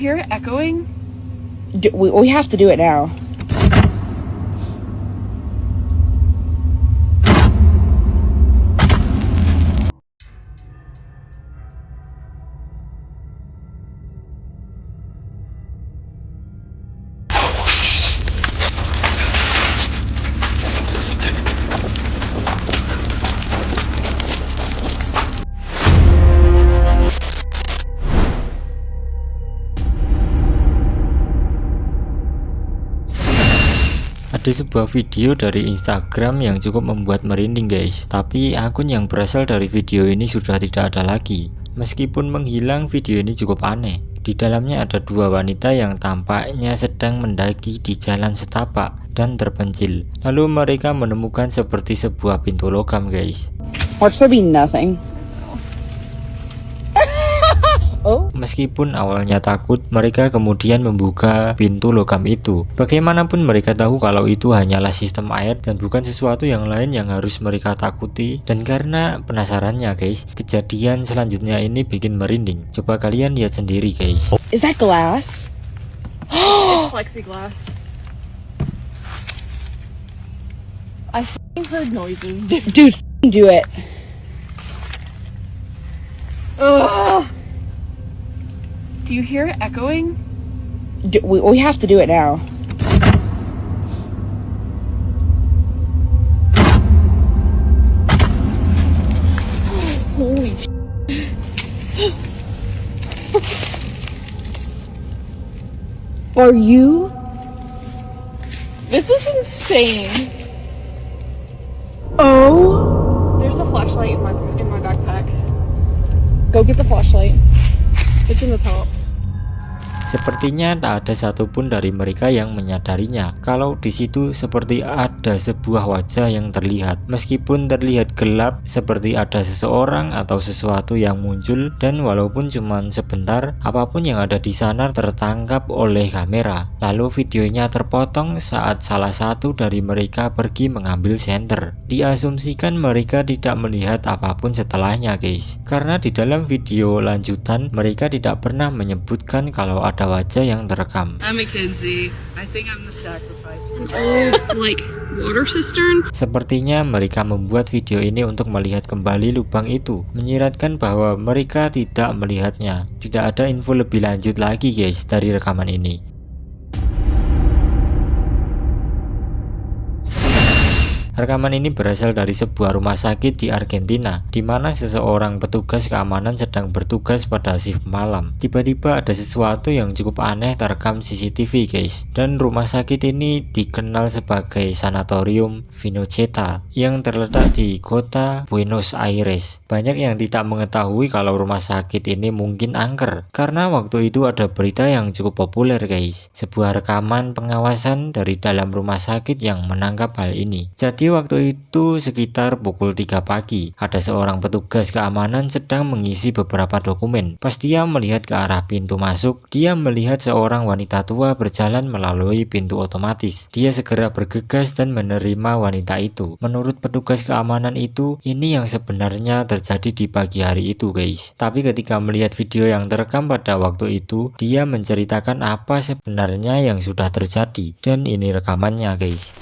Hear it echoing? We have to do it now. Ada sebuah video dari Instagram yang cukup membuat merinding guys, tapi akun yang berasal dari video ini sudah tidak ada lagi. Meskipun menghilang, video ini cukup aneh. Di dalamnya ada dua wanita yang tampaknya sedang mendaki di jalan setapak dan terpencil. Lalu mereka menemukan seperti sebuah pintu logam guys. Watch there be nothing. Oh. Meskipun awalnya takut, mereka kemudian membuka pintu logam itu. Bagaimanapun mereka tahu kalau itu hanyalah sistem air dan bukan sesuatu yang lain yang harus mereka takuti. Dan karena penasarannya guys, kejadian selanjutnya ini bikin merinding. Coba kalian lihat sendiri guys. Is that glass? It's plexiglass. I f***ing heard noises. Dude, do it. Ugh. Do you hear it echoing? We have to do it now. Holy Are you? This is insane. Oh. There's a flashlight in my backpack. Go get the flashlight. It's in the top. Sepertinya tak ada satupun dari mereka yang menyadarinya kalau di situ seperti ada sebuah wajah yang terlihat. Meskipun terlihat gelap seperti ada seseorang atau sesuatu yang muncul, dan walaupun cuma sebentar, apapun yang ada di sana tertangkap oleh kamera. Lalu videonya terpotong saat salah satu dari mereka pergi mengambil senter. Diasumsikan mereka tidak melihat apapun setelahnya guys, karena di dalam video lanjutan mereka tidak pernah menyebutkan kalau ada wajah yang terekam. I'm Mackenzie. I think I'm the sacrifice. Like water cistern. Sepertinya mereka membuat video ini untuk melihat kembali lubang itu, menyiratkan bahwa mereka tidak melihatnya. Tidak ada info lebih lanjut lagi guys dari rekaman ini. Rekaman ini berasal dari sebuah rumah sakit di Argentina, di mana seseorang petugas keamanan sedang bertugas pada shift malam. Tiba-tiba ada sesuatu yang cukup aneh terekam CCTV guys, dan rumah sakit ini dikenal sebagai Sanatorium Vinocheta yang terletak di kota Buenos Aires. Banyak yang tidak mengetahui kalau rumah sakit ini mungkin angker, karena waktu itu ada berita yang cukup populer guys, sebuah rekaman pengawasan dari dalam rumah sakit yang menangkap hal ini. Jadi waktu itu sekitar pukul 3 pagi, ada seorang petugas keamanan sedang mengisi beberapa dokumen. Pas dia melihat ke arah pintu masuk, dia melihat seorang wanita tua berjalan melalui pintu otomatis. Dia segera bergegas dan menerima wanita itu. Menurut petugas keamanan itu, ini yang sebenarnya terjadi di pagi hari itu guys. Tapi ketika melihat video yang terekam pada waktu itu, dia menceritakan apa sebenarnya yang sudah terjadi. Dan ini rekamannya guys.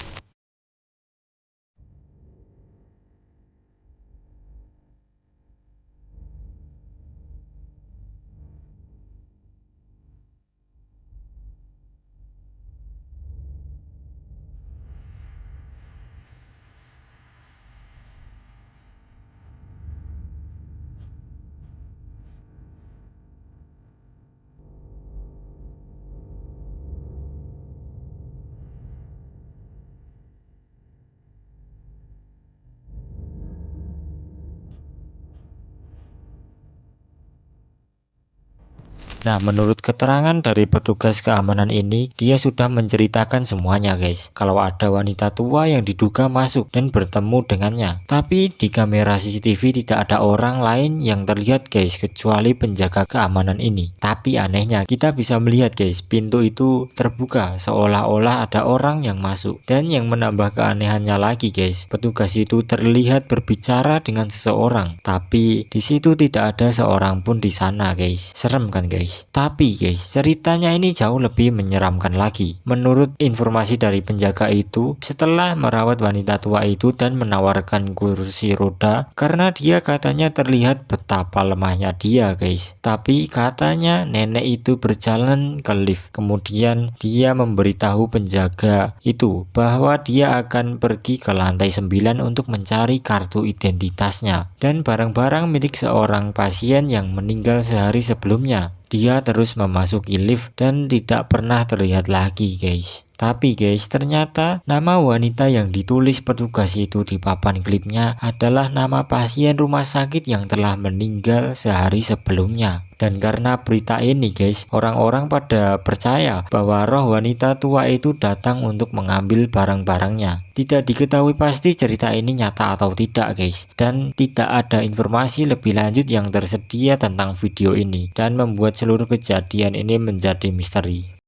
Nah, menurut keterangan dari petugas keamanan ini, dia sudah menceritakan semuanya guys, kalau ada wanita tua yang diduga masuk dan bertemu dengannya. Tapi di kamera CCTV tidak ada orang lain yang terlihat guys, kecuali penjaga keamanan ini. Tapi anehnya, kita bisa melihat guys, pintu itu terbuka seolah-olah ada orang yang masuk. Dan yang menambah keanehannya lagi guys, petugas itu terlihat berbicara dengan seseorang, tapi di situ tidak ada seorang pun di sana guys. Serem kan guys? guys. Tapi guys, ceritanya ini jauh lebih menyeramkan lagi. Menurut informasi dari penjaga itu, setelah merawat wanita tua itu dan menawarkan kursi roda karena dia katanya terlihat betapa lemahnya dia guys. Tapi katanya nenek itu berjalan ke lift. Kemudian dia memberitahu penjaga itu bahwa dia akan pergi ke lantai 9 untuk mencari kartu identitasnya dan barang-barang milik seorang pasien yang meninggal sehari sebelumnya. Dia terus memasuki lift dan tidak pernah terlihat lagi guys. Tapi guys, ternyata nama wanita yang ditulis petugas itu di papan klipnya adalah nama pasien rumah sakit yang telah meninggal sehari sebelumnya. Dan karena berita ini guys, orang-orang pada percaya bahwa roh wanita tua itu datang untuk mengambil barang-barangnya. Tidak diketahui pasti cerita ini nyata atau tidak guys. Dan tidak ada informasi lebih lanjut yang tersedia tentang video ini. Dan membuat seluruh kejadian ini menjadi misteri.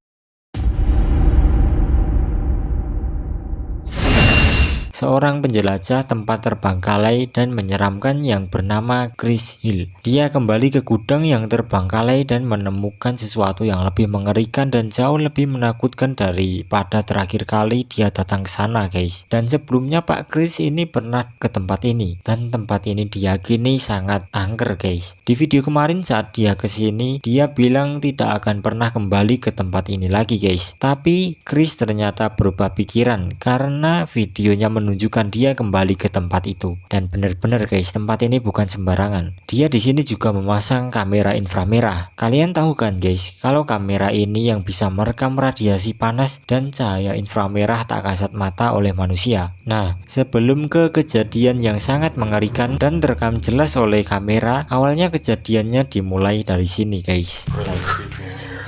Seorang penjelajah tempat terbengkalai dan menyeramkan yang bernama Chris Hill. Dia kembali ke gudang yang terbengkalai dan menemukan sesuatu yang lebih mengerikan dan jauh lebih menakutkan daripada terakhir kali dia datang ke sana guys. Dan sebelumnya Pak Chris ini pernah ke tempat ini dan tempat ini diyakini sangat angker guys. Di video kemarin saat dia kesini, dia bilang tidak akan pernah kembali ke tempat ini lagi guys. Tapi Chris ternyata berubah pikiran karena videonya menunjukkan dia kembali ke tempat itu. Dan benar-benar guys, tempat ini bukan sembarangan. Dia di sini juga memasang kamera inframerah. Kalian tahu kan guys, kalau kamera ini yang bisa merekam radiasi panas dan cahaya inframerah tak kasat mata oleh manusia. Nah, sebelum ke kejadian yang sangat mengerikan dan terekam jelas oleh kamera, awalnya kejadiannya dimulai dari sini guys. Really creepy in here.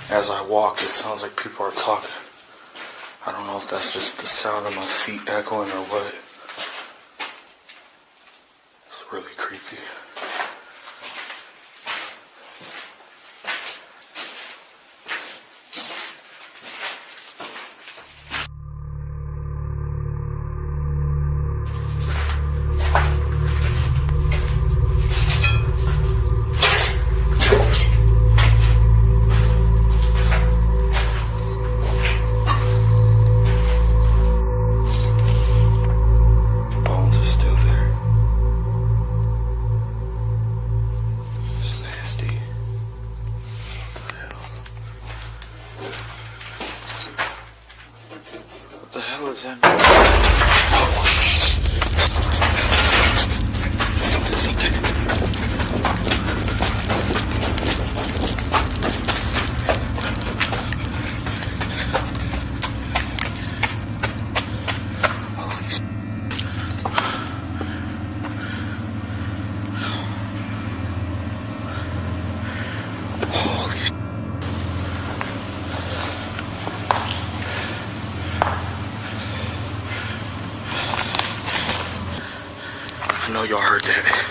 As I walk, it sounds like people are talking. I don't know if that's just the sound of my feet echoing or what. It's really creepy. I know y'all heard that.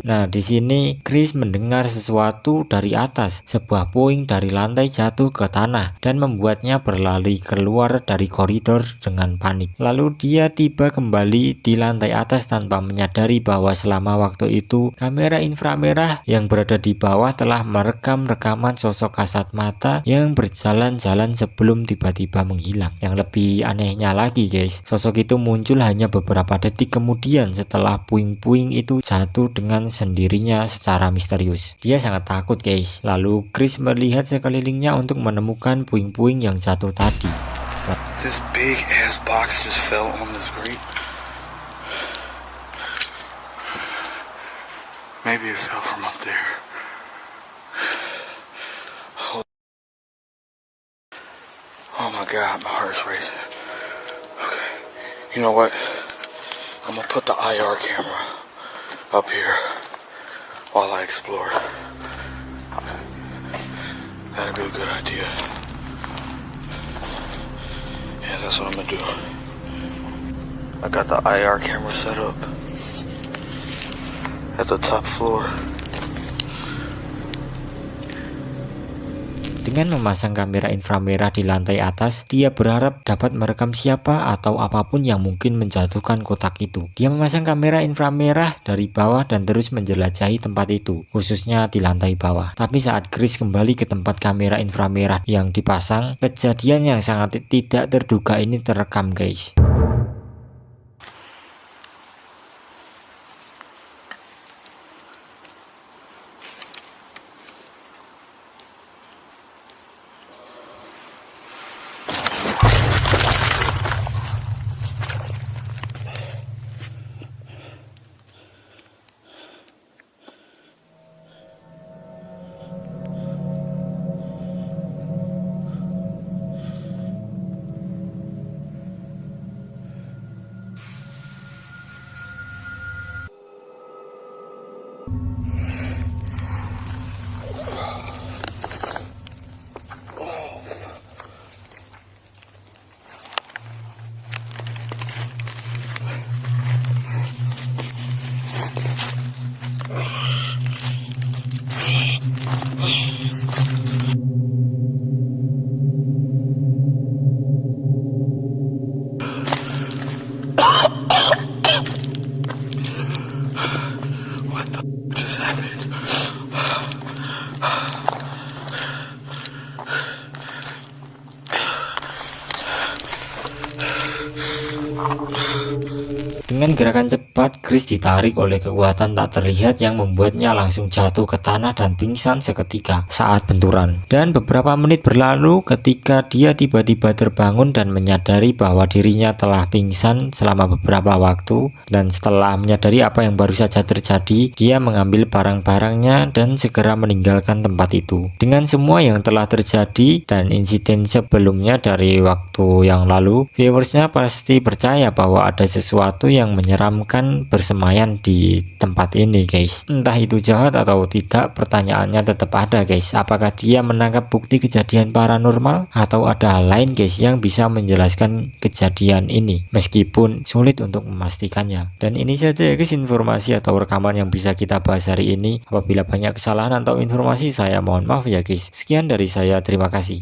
Nah, di sini Chris mendengar sesuatu dari atas. Sebuah puing dari lantai jatuh ke tanah dan membuatnya berlari keluar dari koridor dengan panik. Lalu dia tiba kembali di lantai atas tanpa menyadari bahwa selama waktu itu kamera inframerah yang berada di bawah telah merekam rekaman sosok kasat mata yang berjalan-jalan sebelum tiba-tiba menghilang. Yang lebih anehnya lagi guys, sosok itu muncul hanya beberapa detik kemudian setelah puing-puing itu jatuh dengan sendirinya secara misterius. Dia sangat takut guys. Lalu Chris melihat sekelilingnya untuk menemukan puing-puing yang jatuh tadi. This big ass box just fell on the screen. Maybe it fell from up there. Oh my God, my heart's racing. Okay, you know what? I'm gonna put the IR camera up here while I explore. That'd be a good idea. Yeah, that's what I'm gonna do. I got the IR camera set up at the top floor. Dengan memasang kamera inframerah di lantai atas, dia berharap dapat merekam siapa atau apapun yang mungkin menjatuhkan kotak itu. Dia memasang kamera inframerah dari bawah dan terus menjelajahi tempat itu, khususnya di lantai bawah. Tapi saat Chris kembali ke tempat kamera inframerah yang dipasang, kejadian yang sangat tidak terduga ini terekam, guys. What the just happened? Dengan gerakan cepat, Chris ditarik oleh kekuatan tak terlihat yang membuatnya langsung jatuh ke tanah dan pingsan seketika saat benturan. Dan beberapa menit berlalu ketika dia tiba-tiba terbangun dan menyadari bahwa dirinya telah pingsan selama beberapa waktu. Dan setelah menyadari apa yang baru saja terjadi, dia mengambil barang-barangnya dan segera meninggalkan tempat itu. Dengan semua yang telah terjadi dan insiden sebelumnya dari waktu yang lalu, viewersnya pasti percaya bahwa ada sesuatu yang menyeramkan bersemayan di tempat ini, guys. Entah itu jahat atau tidak, pertanyaannya tetap ada, guys. Apakah dia menangkap bukti kejadian paranormal atau ada hal lain, guys, yang bisa menjelaskan kejadian ini, meskipun sulit untuk memastikannya. Dan ini saja ya, guys, informasi atau rekaman yang bisa kita bahas hari ini. Apabila banyak kesalahan atau informasi, saya mohon maaf ya, guys. Sekian dari saya, terima kasih.